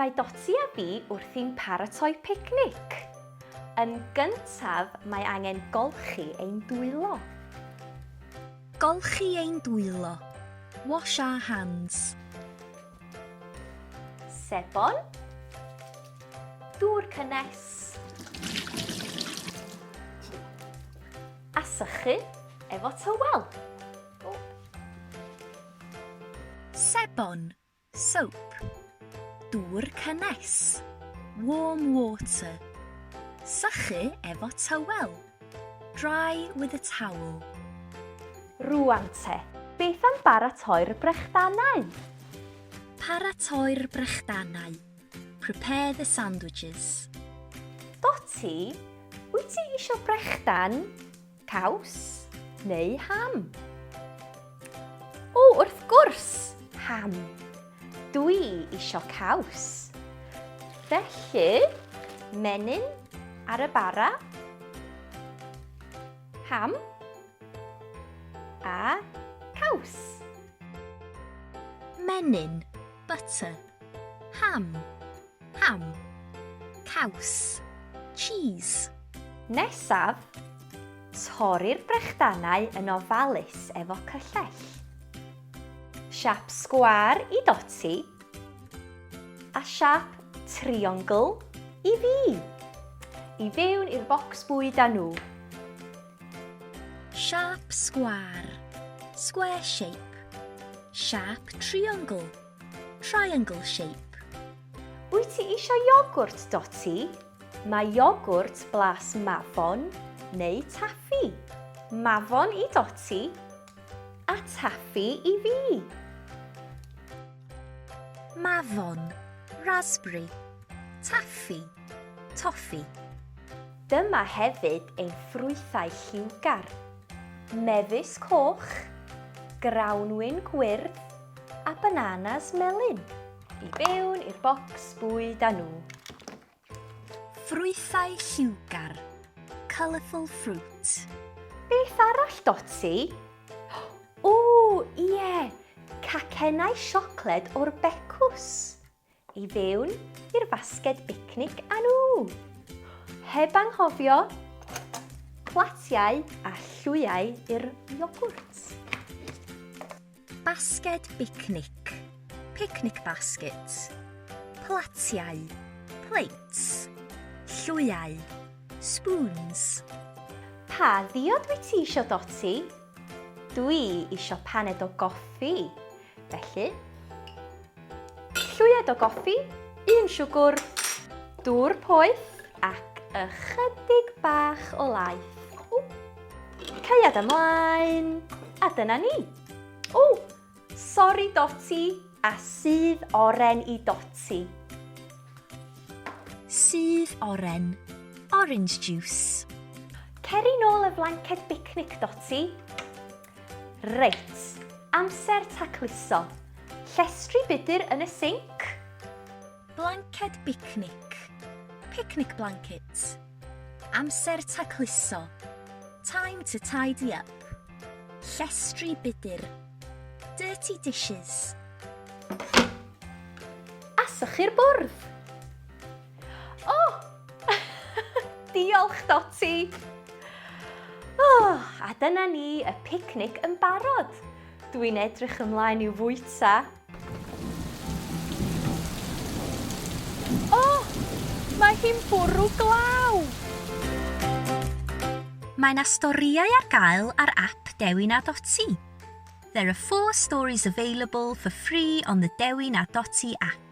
mae Dotty a fi wrth i'n paratoi picnic. Yn gyntaf, mae angen golchi ein dwylo. Golchi ein dwylo. Wash our hands. Sebon. Dŵr cynnes. A sychu efo tywel. Sebon, soap. Dŵr cynnes, warm water. Sychu efo tywel, dry with a towel. Rwan te, beth am baratoi'r brechdanau? Paratoi'r brechdanau. Prepare the sandwiches. Dotty, wyt ti isio brechdan, caws neu ham? O, wrth gwrs, ham. Dwi isio caws. Felly, menyn ar y bara, ham a caws. Menyn, butter. Ham, caws, cheese. Nesaf, torri'r brechdanau yn ofalus efo cyllell. Siap sgwâr i Dotty a siap triongl i fi. I fewn i'r bocs bwyd â nhw. Sharp square, square shape. Sharp triangle, triangle shape. Wyt ti isio iogwrt, Dotty? Mae iogwrt blas Mafon neu Taffi. Mafon i Dotty a Taffi i fi. Mafon, raspberry. Taffi, toffee. Dyma hefyd ein ffrwythau lliwgar. Mefus coch, grawnwyn gwyrdd a bananas melyn. I fewn i'r bocs bwyd â nhw. Ffrwythau lliwgar, colourful fruit. Beth arall, Dotty? O, ie, cacennau siocled o'r becws. I fewn i'r basged bicnic â nhw. Heb anghofio, platiau a llwyau i'r iogwrt. Basged bicnic, picnic basket. Platiau, plates. Llwyau, spoons. Pa ddiod wyt ti isio, Dotty? Dwi isio paned o goffi. Felly, llwyed o goffi, un siwgr, dŵr poeth ac ychydig bach o laeth. Ceiad ymlaen, a dyna ni. Sori Dotty, a sydd oren i Dotty. Sydd oren, orange juice. Ceri nôl y blanced bicnic, Dotty. Reit, amser tacluso. Llestri budr yn y sinc. Blanced bicnic, picnic blankets. Amser tacluso, time to tidy up. Llestri budr, dirty dishes. Aswch i'r bwrdd. Diolch, Dotty. A dyna ni y picnic yn barod. Dwi'n edrych ymlaen i'w fwyta. Mae hi'n bwrw glaw. Mae 'na storïau ar gael ar app Dewi na Dotty. There are 4 stories available for free on the Dewi na Dotty app.